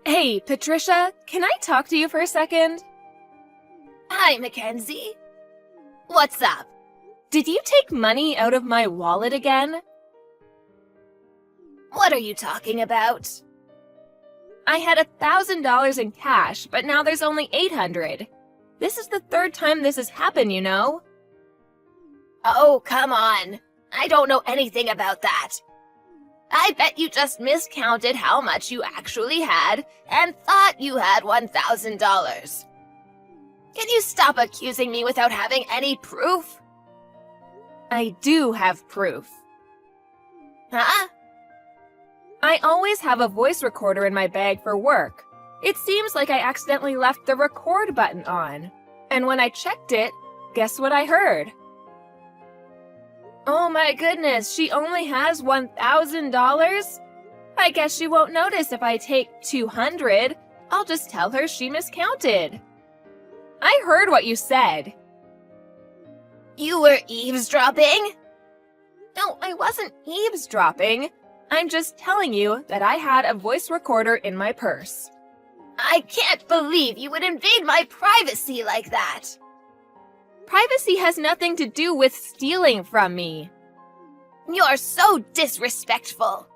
Hey, Patricia, can I talk to you for a second? Hi, Mackenzie. What's up? Did you take money out of my wallet again? What are you talking about? I had $1,000 in cash, but now there's only $800. This is the third time this has happened, you know? Oh, come on. I don't know anything about that. I bet you just miscounted how much you actually had and thought you had $1,000. Can you stop accusing me without having any proof? I do have proof. Huh? I always have a voice recorder in my bag for work. It seems like I accidentally left the record button on. And when I checked it, guess what I heard? Oh my goodness, she only has $1,000? I guess she won't notice if I take 200. I'll just tell her she miscounted. I heard what you said. You were eavesdropping? No, I wasn't eavesdropping. I'm just telling you that I had a voice recorder in my purse. I can't believe you would invade my privacy like that. Privacy has nothing to do with stealing from me. You're so disrespectful.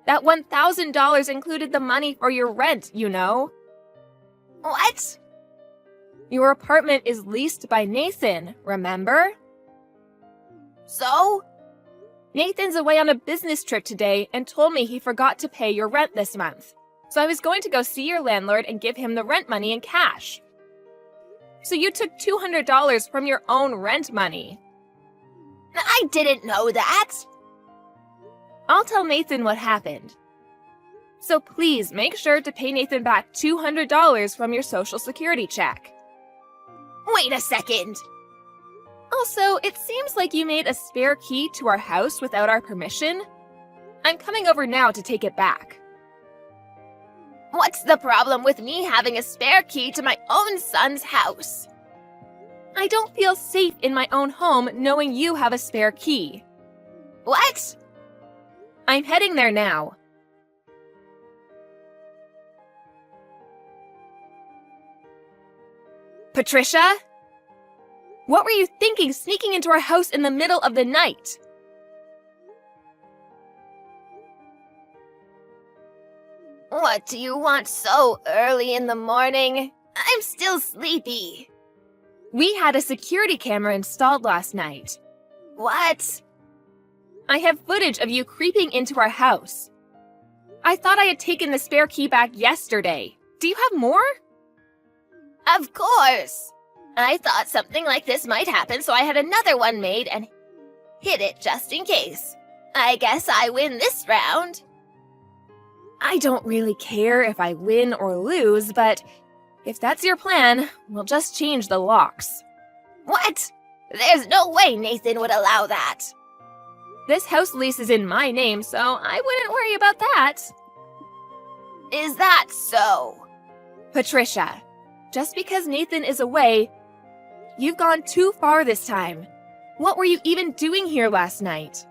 That $1,000 included the money for your rent, you know. What? Your apartment is leased by Nathan, remember? So? Nathan's away on a business trip today and told me he forgot to pay your rent this month. So I was going to go see your landlord and give him the rent money in cash. So you took $200 from your own rent money. I didn't know that. I'll tell Nathan what happened. So please make sure to pay Nathan back $200 from your Social Security check. Wait a second. Also, it seems like you made a spare key to our house without our permission. I'm coming over now to take it back. What's the problem with me having a spare key to my own son's house? I don't feel safe in my own home knowing you have a spare key. What? I'm heading there now. Patricia? What were you thinking sneaking into our house in the middle of the night? What do you want so early in the morning? I'm still sleepy. We had a security camera installed last night. What? I have footage of you creeping into our house. I thought I had taken the spare key back yesterday. Do you have more? Of course. I thought something like this might happen, so I had another one made and hid it just in case. I guess I win this round. I don't really care if I win or lose, but if that's your plan, we'll just change the locks. What? There's no way Nathan would allow that. This house lease is in my name, so I wouldn't worry about that. Is that so? Patricia, just because Nathan is away, you've gone too far this time. What were you even doing here last night?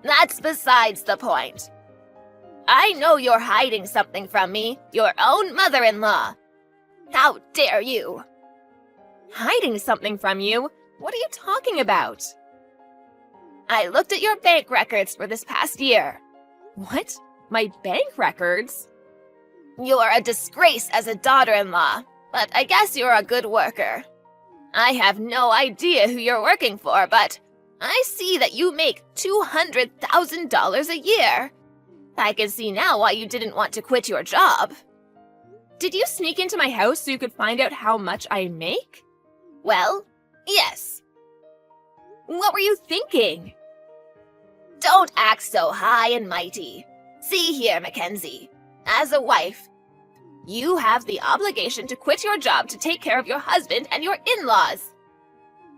That's besides the point. I know you're hiding something from me, your own mother-in-law. How dare you? Hiding something from you? What are you talking about? I looked at your bank records for this past year. What? My bank records? You're a disgrace as a daughter-in-law, but I guess you're a good worker. I have no idea who you're working for, but I see that you make $200,000 a year. I can see now why you didn't want to quit your job. Did you sneak into my house so you could find out how much I make? Well, yes. What were you thinking? Don't act so high and mighty. See here, Mackenzie. As a wife, you have the obligation to quit your job to take care of your husband and your in-laws.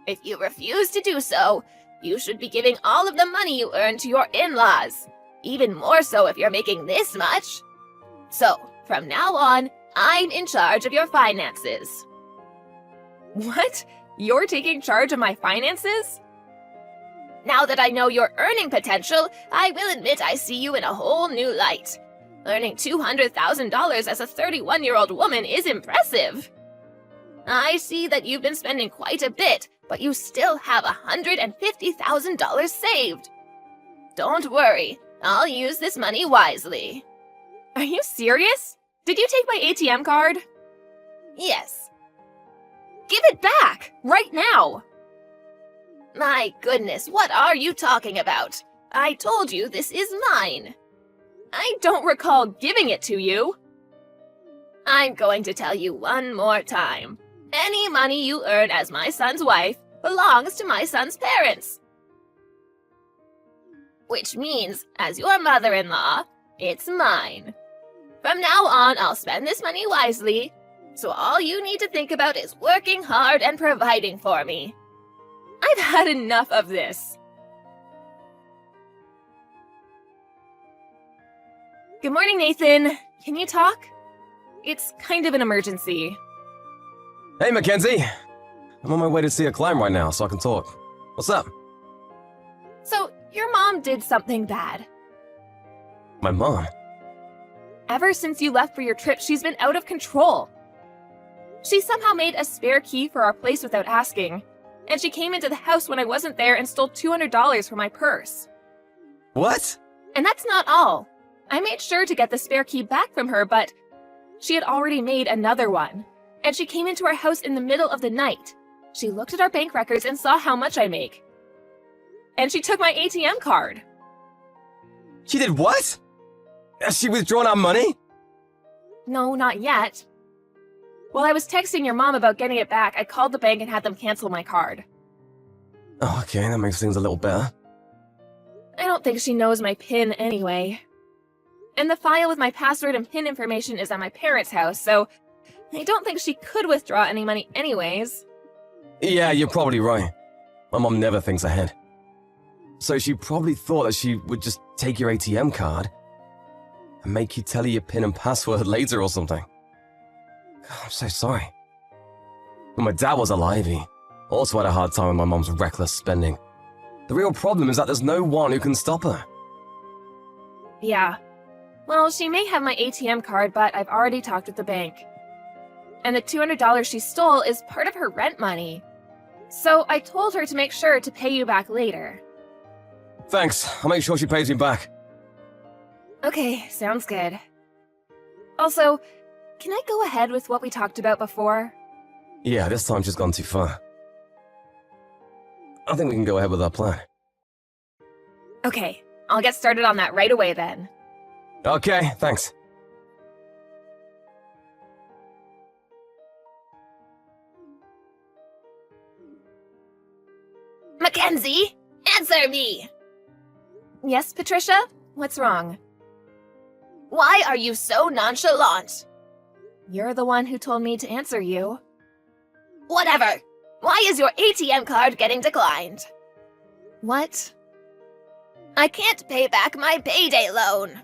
If you refuse to do so, you should be giving all of the money you earn to your in-laws. Even more so if you're making this much. So, from now on, I'm in charge of your finances. What? You're taking charge of my finances? Now that I know your earning potential, I will admit I see you in a whole new light. Earning $200,000 as a 31-year-old woman is impressive. I see that you've been spending quite a bit, but you still have $150,000 saved. Don't worry, I'll use this money wisely. Are you serious? Did you take my ATM card? Yes. Give it back, right now! My goodness, what are you talking about? I told you this is mine. I don't recall giving it to you. I'm going to tell you one more time. Any money you earn as my son's wife belongs to my son's parents. Which means, as your mother-in-law, it's mine. From now on, I'll spend this money wisely, so all you need to think about is working hard and providing for me. I've had enough of this. Good morning, Nathan. Can you talk? It's kind of an emergency. Hey, Mackenzie! I'm on my way to see a client right now, so I can talk. What's up? So, your mom did something bad. My mom? Ever since you left for your trip, she's been out of control. She somehow made a spare key for our place without asking, and she came into the house when I wasn't there and stole $200 from my purse. What? And that's not all. I made sure to get the spare key back from her, but she had already made another one. And she came into our house in the middle of the night. She looked at our bank records and saw how much I make. And she took my ATM card. She did what? Has she withdrawn our money? No, not yet. While I was texting your mom about getting it back, I called the bank and had them cancel my card. Oh, okay, that makes things a little better. I don't think she knows my PIN anyway. And the file with my password and PIN information is at my parents' house, so I don't think she could withdraw any money anyways. Yeah, you're probably right. My mom never thinks ahead. So she probably thought that she would just take your ATM card and make you tell her your PIN and password later or something. God, I'm so sorry. When my dad was alive, he also had a hard time with my mom's reckless spending. The real problem is that there's no one who can stop her. Yeah. Well, she may have my ATM card, but I've already talked with the bank. And the $200 she stole is part of her rent money. So I told her to make sure to pay you back later. Thanks, I'll make sure she pays me back. Okay, sounds good. Also, can I go ahead with what we talked about before? Yeah, this time she's gone too far. I think we can go ahead with our plan. Okay, I'll get started on that right away then. Okay, thanks. Mackenzie, answer me! Yes, Patricia? What's wrong? Why are you so nonchalant? You're the one who told me to answer you. Whatever. Why is your ATM card getting declined? What? I can't pay back my payday loan.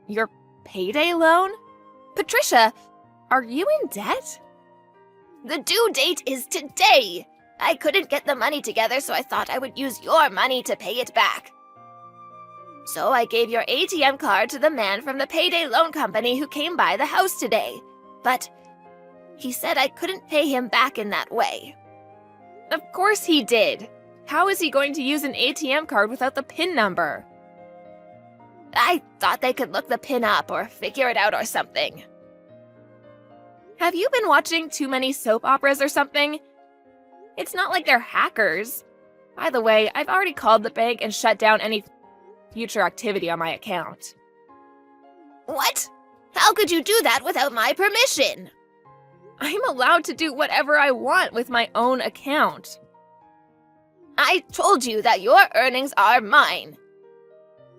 Your payday loan? Patricia, are you in debt? The due date is today. I couldn't get the money together, so I thought I would use your money to pay it back. So I gave your ATM card to the man from the payday loan company who came by the house today. But he said I couldn't pay him back in that way. Of course he did. How is he going to use an ATM card without the PIN number? I thought they could look the PIN up or figure it out or something. Have you been watching too many soap operas or something? It's not like they're hackers. By the way, I've already called the bank and shut down any future activity on my account. What? How could you do that without my permission? I'm allowed to do whatever I want with my own account. I told you that your earnings are mine.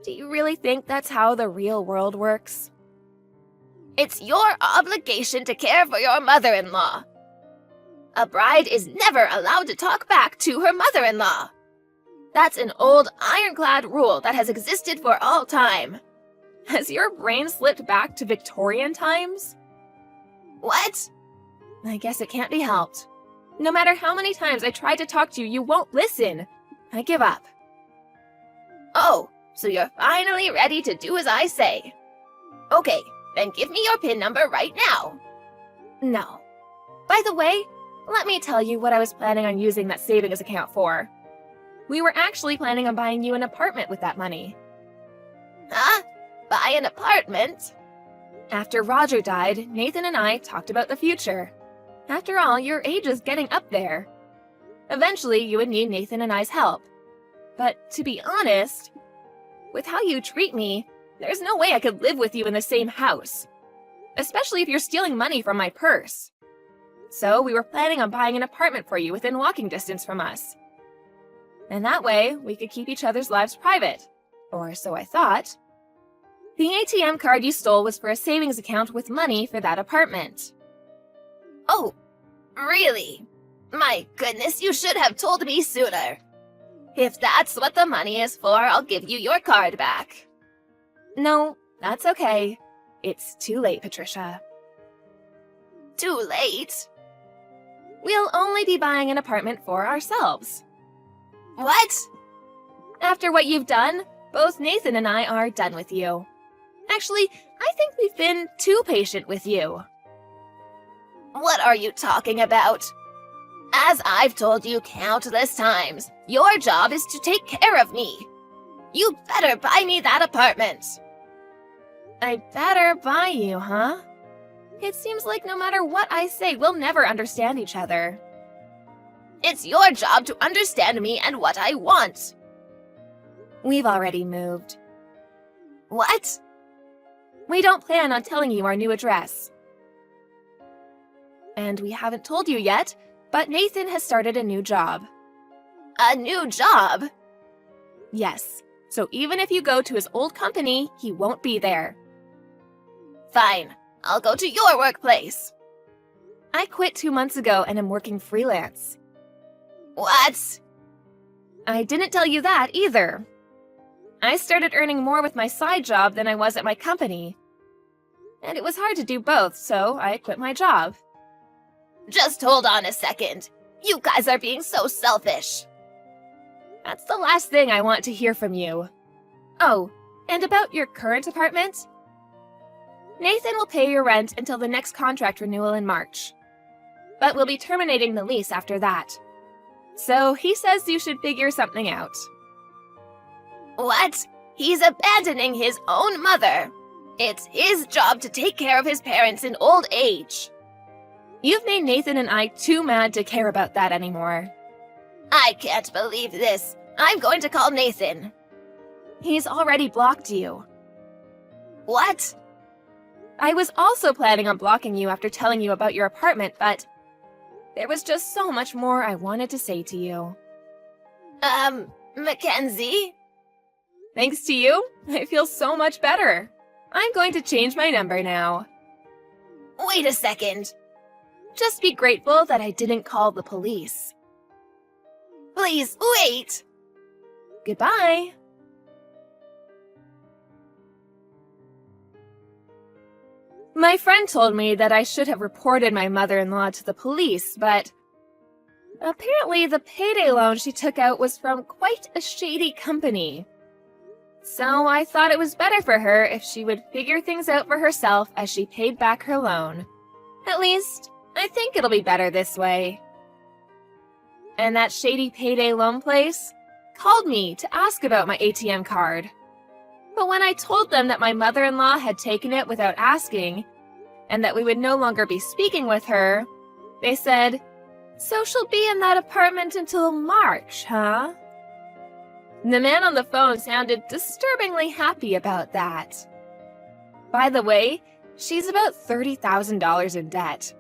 Do you really think that's how the real world works? It's your obligation to care for your mother-in-law. A bride is never allowed to talk back to her mother-in-law. That's an old ironclad rule that has existed for all time. Has your brain slipped back to Victorian times? What? I guess it can't be helped. No matter how many times I try to talk to you, you won't listen. I give up. Oh, so you're finally ready to do as I say. Okay, then give me your PIN number right now. No. By the way, let me tell you what I was planning on using that savings account for. We were actually planning on buying you an apartment with that money. Huh? Buy an apartment? After Roger died, Nathan and I talked about the future. After all, your age is getting up there. Eventually, you would need Nathan and I's help. But to be honest, with how you treat me, there's no way I could live with you in the same house. Especially if you're stealing money from my purse. So we were planning on buying an apartment for you within walking distance from us. And that way, we could keep each other's lives private. Or so I thought. The ATM card you stole was for a savings account with money for that apartment. Oh, really? My goodness, you should have told me sooner. If that's what the money is for, I'll give you your card back. No, that's okay. It's too late, Patricia. Too late? We'll only be buying an apartment for ourselves. What? After what you've done, both Nathan and I are done with you. Actually, I think we've been too patient with you. What are you talking about? As I've told you countless times, your job is to take care of me. You better buy me that apartment. I better buy you, huh? It seems like no matter what I say, we'll never understand each other. It's your job to understand me and what I want. We've already moved. What? We don't plan on telling you our new address. And we haven't told you yet, but Nathan has started a new job. A new job? Yes, so even if you go to his old company, he won't be there. Fine, I'll go to your workplace. I quit 2 months ago and am working freelance. What? I didn't tell you that either. I started earning more with my side job than I was at my company. And it was hard to do both, so I quit my job. Just hold on a second. You guys are being so selfish. That's the last thing I want to hear from you. Oh, and about your current apartment? Nathan will pay your rent until the next contract renewal in March. But we'll be terminating the lease after that. So he says you should figure something out. What? He's abandoning his own mother. It's his job to take care of his parents in old age. You've made Nathan and I too mad to care about that anymore. I can't believe this. I'm going to call Nathan. He's already blocked you. What? I was also planning on blocking you after telling you about your apartment, but there was just so much more I wanted to say to you. Mackenzie? Thanks to you, I feel so much better. I'm going to change my number now. Wait a second. Just be grateful that I didn't call the police. Please, wait! Goodbye. My friend told me that I should have reported my mother-in-law to the police, but apparently the payday loan she took out was from quite a shady company. So I thought it was better for her if she would figure things out for herself as she paid back her loan. At least, I think it'll be better this way. And that shady payday loan place called me to ask about my ATM card. But when I told them that my mother-in-law had taken it without asking, and that we would no longer be speaking with her, they said, "So she'll be in that apartment until March, huh?" The man on the phone sounded disturbingly happy about that. By the way, she's about $30,000 in debt.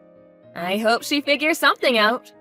I hope she figures something out.